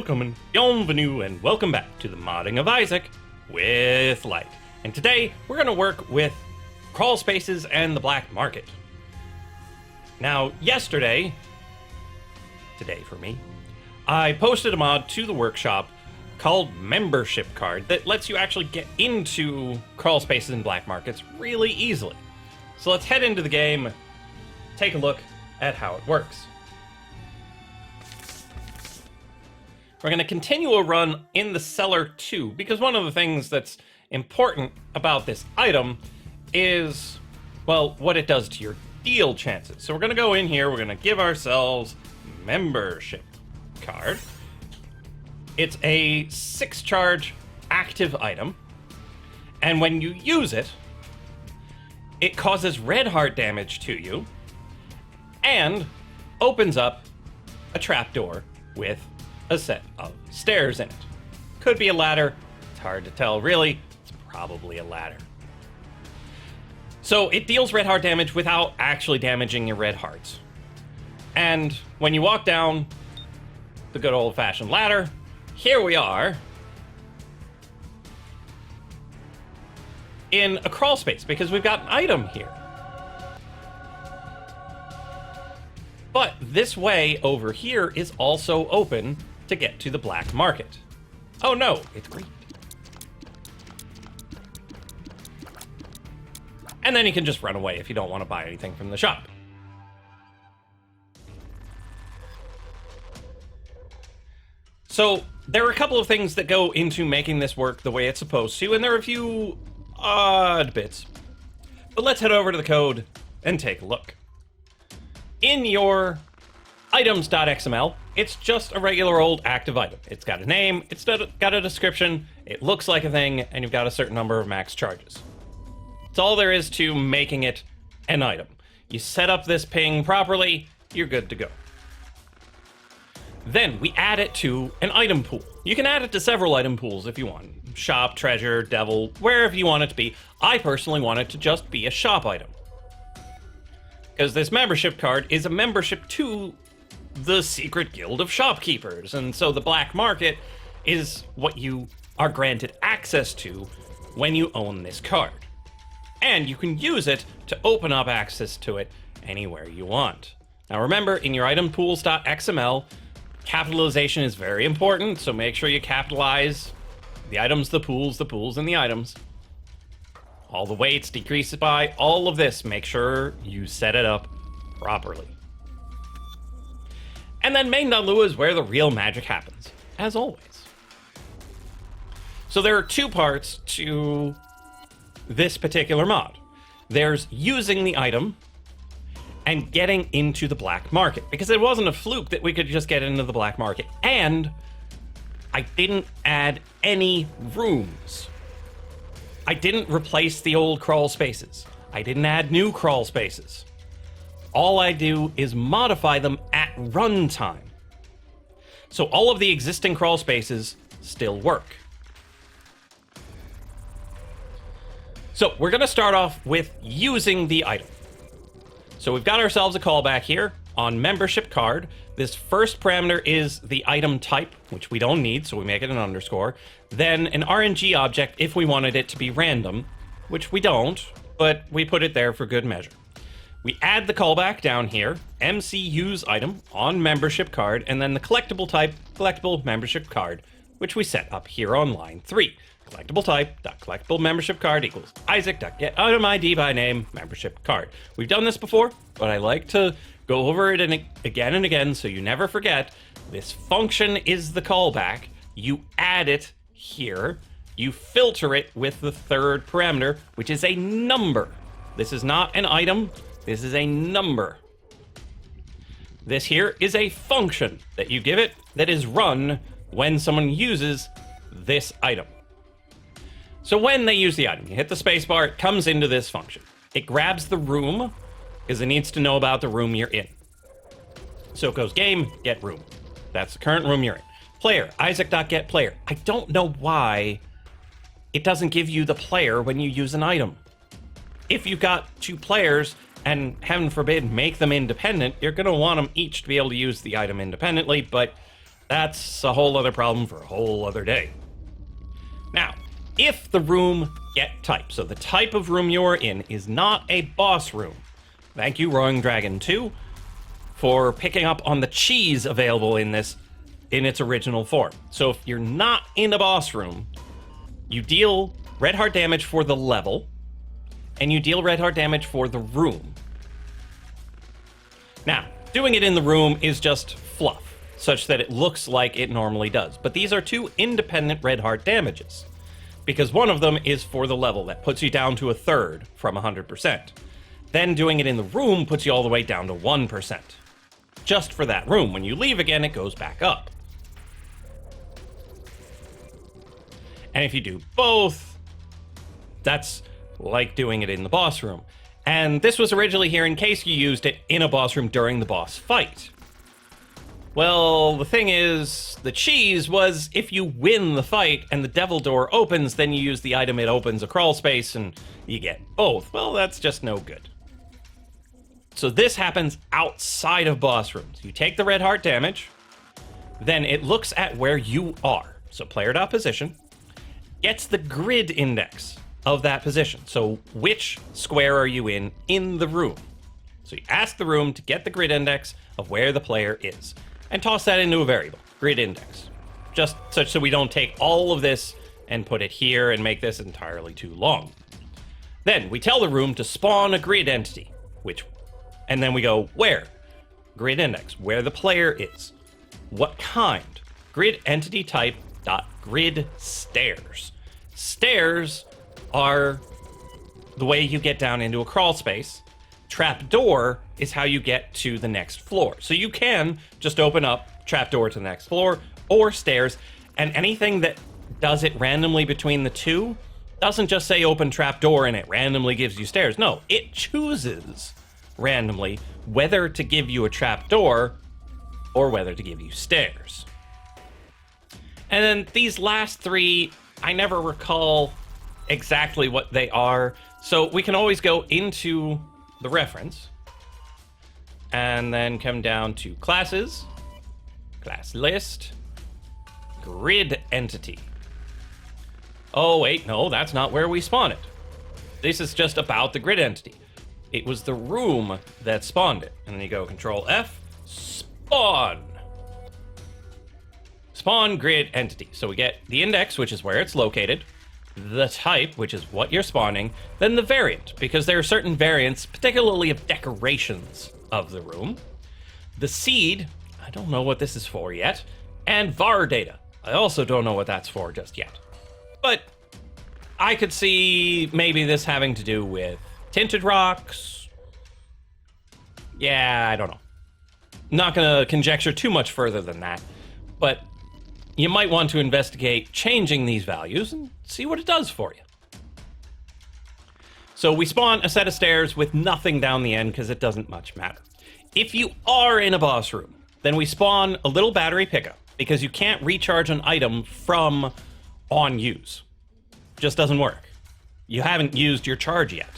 Welcome and bienvenue and welcome back to the modding of Isaac with Lyte. And today we're going to work with crawl spaces and the black market. Now, today for me, I posted a mod to the workshop called Membership Card that lets you actually get into crawl spaces and black markets really easily. So let's head into the game, take a look at how it works. We're going to continue a run in the cellar too, because one of the things that's important about this item is, well, what it does to your deal chances. So we're going to go in here, we're going to give ourselves Membership Card. It's a 6 charge active item, and when you use it, it causes red heart damage to you and opens up a trapdoor with a set of stairs in it. Could be a ladder, it's hard to tell really, it's probably a ladder. So it deals red heart damage without actually damaging your red hearts. And when you walk down the good old-fashioned ladder, here we are in a crawl space because we've got an item here. But this way over here is also open to get to the black market. Oh no, it's green. And then you can just run away if you don't want to buy anything from the shop. So there are a couple of things that go into making this work the way it's supposed to, and there are a few odd bits. But let's head over to the code and take a look. In your items.xml, it's just a regular old active item. It's got a name, it's got a description, it looks like a thing, and you've got a certain number of max charges. It's all there is to making it an item. You set up this ping properly, you're good to go. Then we add it to an item pool. You can add it to several item pools if you want. Shop, treasure, devil, wherever you want it to be. I personally want it to just be a shop item, because this membership card is a membership to the secret guild of shopkeepers, and so the black market is what you are granted access to when you own this card. And you can use it to open up access to it anywhere you want. Now remember, in your item pools.xml, capitalization is very important, so make sure you capitalize the items, the pools, and the items. All the weights, decrease it by, all of this, make sure you set it up properly. And then main.lua is where the real magic happens, as always. So there are two parts to this particular mod. There's using the item and getting into the black market, because it wasn't a fluke that we could just get into the black market. And I didn't add any rooms. I didn't replace the old crawl spaces. I didn't add new crawl spaces. All I do is modify them at runtime. So all of the existing crawl spaces still work. So we're gonna start off with using the item. So we've got ourselves a callback here on membership card. This first parameter is the item type, which we don't need, so we make it an underscore. Then an RNG object if we wanted it to be random, which we don't, but we put it there for good measure. We add the callback down here, MCUse item on membership card, and then the collectible type, collectible membership card, which we set up here on line 3. Collectible type, collectible membership card equals Isaac.get item ID by name membership card. We've done this before, but I like to go over it again and again so you never forget. This function is the callback. You add it here. You filter it with the third parameter, which is a number. This is not an item. This is a number. This here is a function that you give it that is run when someone uses this item. So when they use the item, you hit the spacebar, it comes into this function. It grabs the room, because it needs to know about the room you're in. So it goes game, get room. That's the current room you're in. Player, Isaac.getPlayer. I don't know why it doesn't give you the player when you use an item. If you've got 2 players, and heaven forbid, make them independent, you're going to want them each to be able to use the item independently, but That's a whole other problem for a whole other day. Now, if the room get type, so the type of room you're in is not a boss room. Thank you, Roaring Dragon 2, for picking up on the cheese available in this in its original form. So if you're not in a boss room, you deal red heart damage for the level, and you deal red heart damage for the room. Now, doing it in the room is just fluff, such that it looks like it normally does. But these are two independent red heart damages, because one of them is for the level that puts you down to a third from 100%. Then doing it in the room puts you all the way down to 1%. Just for that room. When you leave again, it goes back up. And if you do both, that's like doing it in the boss room. And this was originally here in case you used it in a boss room during the boss fight. Well, the thing is, the cheese was if you win the fight and the devil door opens, then you use the item, it opens a crawl space and you get both. Well, that's just no good. So this happens outside of boss rooms. You take the red heart damage, then it looks at where you are. So player.position gets the grid index of that position. So which square are you in the room? So you ask the room to get the grid index of where the player is and toss that into a variable, grid index. Just such so we don't take all of this and put it here and make this entirely too long. Then we tell the room to spawn a grid entity, and then we go where? Grid index, where the player is. What kind? Grid entity type dot grid stairs. Stairs are the way you get down into a crawl space. Trapdoor is how you get to the next floor. So you can just open up trapdoor to the next floor or stairs, and anything that does it randomly between the two doesn't just say open trapdoor and it randomly gives you stairs. No, it chooses randomly whether to give you a trapdoor or whether to give you stairs. And then these last three, I never recall exactly what they are, so we can always go into the reference and then come down to classes, class list, grid entity. Oh wait, no, that's not where we spawn it. This is just about the grid entity. It was the room that spawned it. And then you go Control F, spawn. Spawn grid entity. So we get the index, which is where it's located, the type, which is what you're spawning, then the variant, because there are certain variants, particularly of decorations of the room, the seed, I don't know what this is for yet, and var data. I also don't know what that's for just yet. But I could see maybe this having to do with tinted rocks. Yeah, I don't know. Not gonna conjecture too much further than that, but you might want to investigate changing these values and see what it does for you. So we spawn a set of stairs with nothing down the end because it doesn't much matter. If you are in a boss room, then we spawn a little battery pickup because you can't recharge an item from on use. Just doesn't work. You haven't used your charge yet.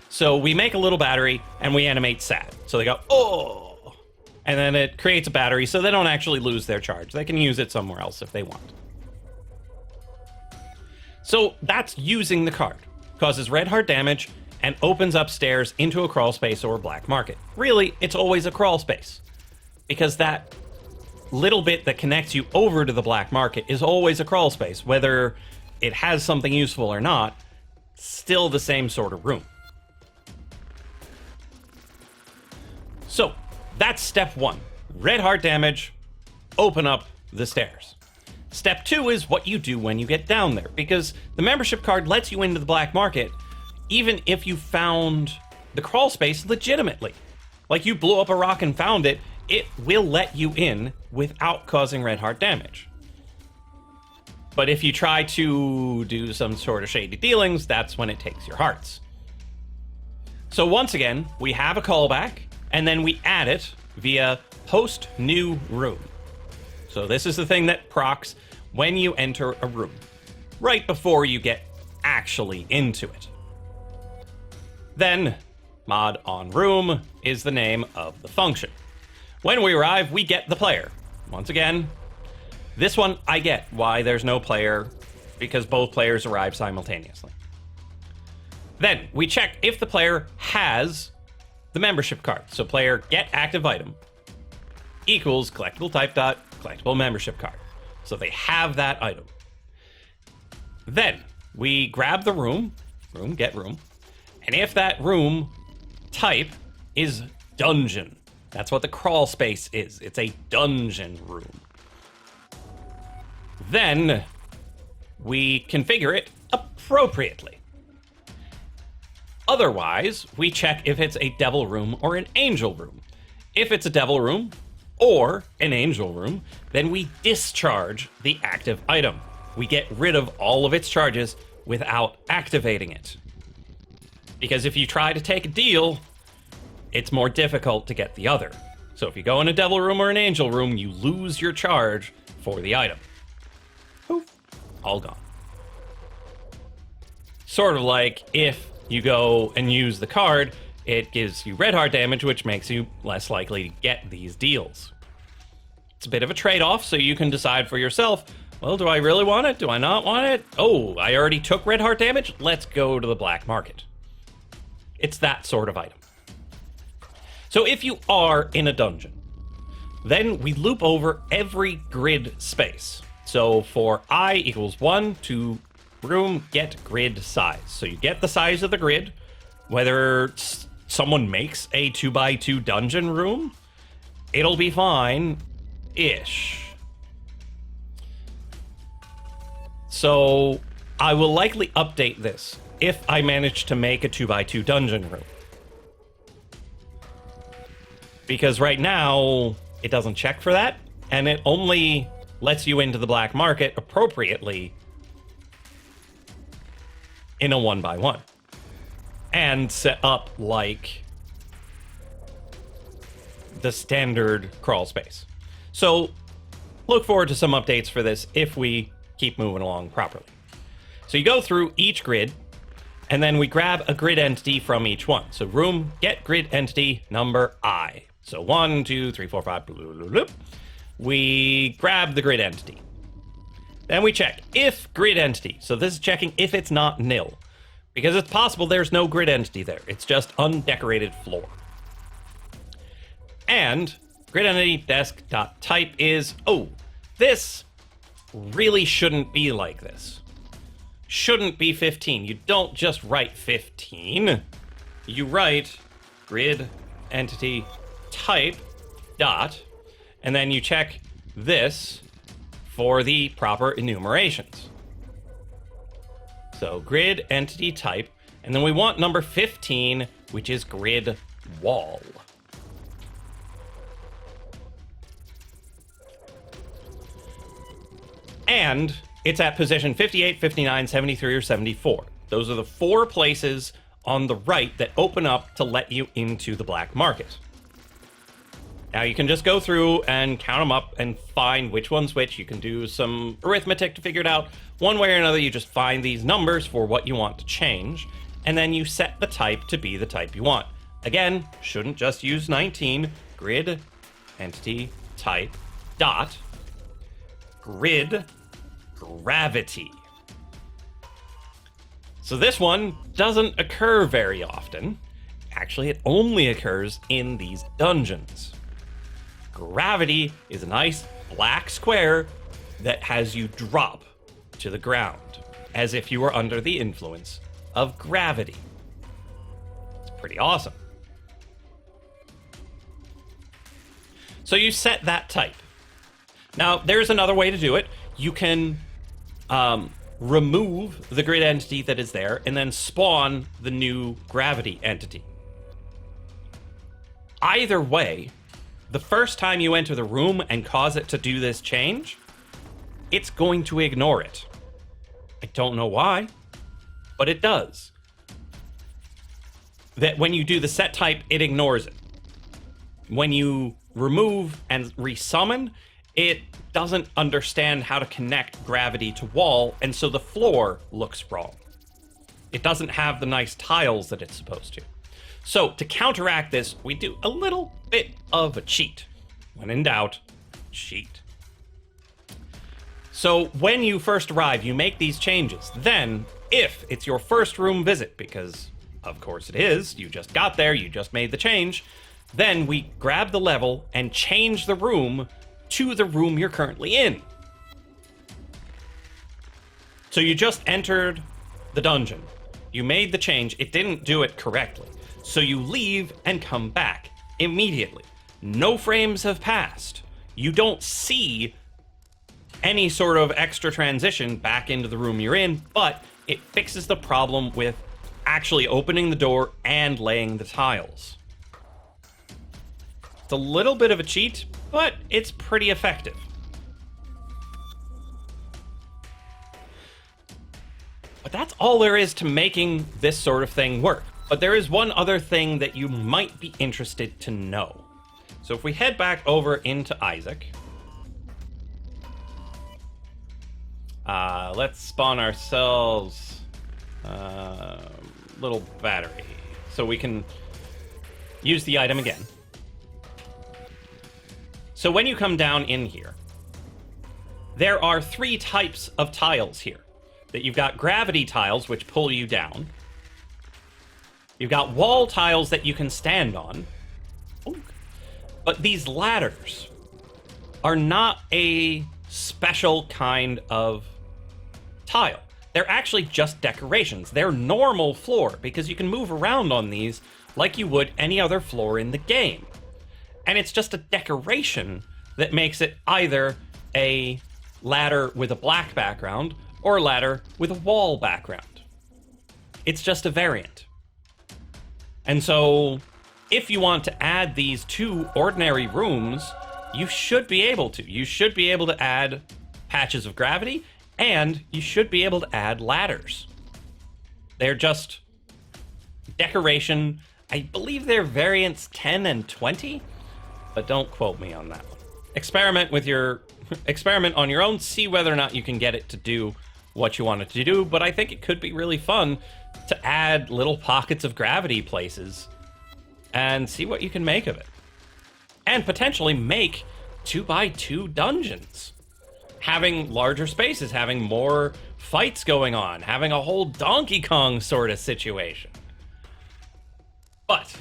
So we make a little battery and we animate sad. So they go, oh! And then it creates a battery so they don't actually lose their charge. They can use it somewhere else if they want. So that's using the card. Causes red heart damage and opens up stairs into a crawl space or a black market. Really, it's always a crawl space, because that little bit that connects you over to the black market is always a crawl space. Whether it has something useful or not, still the same sort of room. So that's step one. Red heart damage, open up the stairs. Step two is what you do when you get down there, because the membership card lets you into the black market even if you found the crawl space legitimately. Like you blew up a rock and found it, it will let you in without causing red heart damage. But if you try to do some sort of shady dealings, that's when it takes your hearts. So once again, we have a callback, and then we add it via host new room. So this is the thing that procs when you enter a room, right before you get actually into it. Then mod on room is the name of the function. When we arrive, we get the player. Once again, This one, I get why there's no player, because both players arrive simultaneously. Then we check if the player has the membership card. So player get active item equals collectible type dot collectible membership card. So they have that item. Then we grab the room, get room, and if that room type is dungeon, that's what the crawl space is. It's a dungeon room. Then we configure it appropriately. Otherwise, we check if it's a devil room or an angel room. If it's a devil room or an angel room, then we discharge the active item. We get rid of all of its charges without activating it. Because if you try to take a deal, it's more difficult to get the other. So if you go in a devil room or an angel room, you lose your charge for the item. Poof, all gone. Sort of like if you go and use the card, it gives you red heart damage, which makes you less likely to get these deals. It's a bit of a trade-off, so you can decide for yourself, well, do I really want it? Do I not want it? Oh, I already took red heart damage? Let's go to the black market. It's that sort of item. So if you are in a dungeon, then we loop over every grid space. So for I equals 1 to room get grid size. So you get the size of the grid, whether someone makes a 2x2 dungeon room, it'll be fine-ish. So I will likely update this if I manage to make a 2x2 dungeon room. Because right now, it doesn't check for that, and it only lets you into the black market appropriately in a 1x1. And set up like the standard crawl space. So look forward to some updates for this if we keep moving along properly. So you go through each grid, and then we grab a grid entity from each one. So room, get grid entity number I. So 1, 2, 3, 4, 5, blah, blah, blah. We grab the grid entity. Then we check if grid entity. So this is checking if it's not nil. Because it's possible there's no grid entity there. It's just undecorated floor. And grid entity desk.type is, oh, this really shouldn't be like this. Shouldn't be 15. You don't just write 15. You write grid entity type dot, and then you check this for the proper enumerations. So grid entity type, and then we want number 15, which is grid wall. And it's at position 58, 59, 73, or 74. Those are the 4 places on the right that open up to let you into the black market. Now you can just go through and count them up and find which one's which. You can do some arithmetic to figure it out. One way or another, you just find these numbers for what you want to change, and then you set the type to be the type you want. Again, shouldn't just use 19. Grid entity type dot grid gravity. So this one doesn't occur very often. Actually, it only occurs in these dungeons. Gravity is a nice black square that has you drop to the ground, as if you were under the influence of gravity. It's pretty awesome. So you set that type. Now, there's another way to do it. You can remove the grid entity that is there and then spawn the new gravity entity. Either way, the first time you enter the room and cause it to do this change, it's going to ignore it. I don't know why, but it does. That when you do the set type, it ignores it. When you remove and resummon, it doesn't understand how to connect gravity to wall, and so the floor looks wrong. It doesn't have the nice tiles that it's supposed to. So to counteract this, we do a little bit of a cheat. When in doubt, cheat. So when you first arrive, you make these changes. Then, if it's your first room visit, because of course it is, you just got there, you just made the change, then we grab the level and change the room to the room you're currently in. So you just entered the dungeon. You made the change. It didn't do it correctly. So you leave and come back immediately. No frames have passed. You don't see any sort of extra transition back into the room you're in, but it fixes the problem with actually opening the door and laying the tiles. It's a little bit of a cheat, but it's pretty effective. But that's all there is to making this sort of thing work. But there is one other thing that you might be interested to know. So if we head back over into Isaac, let's spawn ourselves a little battery so we can use the item again. So when you come down in here, there are 3 types of tiles here. That you've got gravity tiles, which pull you down. You've got wall tiles that you can stand on. But these ladders are not a special kind of tile. They're actually just decorations. They're normal floor, because you can move around on these like you would any other floor in the game. And it's just a decoration that makes it either a ladder with a black background or a ladder with a wall background. It's just a variant. And so, if you want to add these 2 ordinary rooms, you should be able to. You should be able to add patches of gravity, and you should be able to add ladders. They're just decoration. I believe they're variants 10 and 20, but don't quote me on that one. Experiment on your own, see whether or not you can get it to do what you want it to do, but I think it could be really fun to add little pockets of gravity places and see what you can make of it. And potentially make 2x2 dungeons. Having larger spaces, having more fights going on, having a whole Donkey Kong sort of situation. But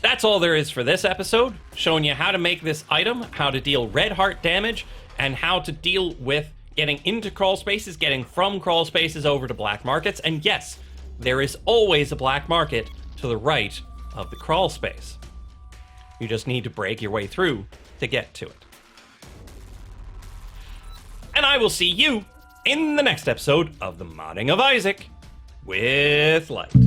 that's all there is for this episode, showing you how to make this item, how to deal red heart damage, and how to deal with getting into crawl spaces, getting from crawl spaces over to black markets. And yes, there is always a black market to the right of the crawl space. You just need to break your way through to get to it. And I will see you in the next episode of the Modding of Isaac with Lyte.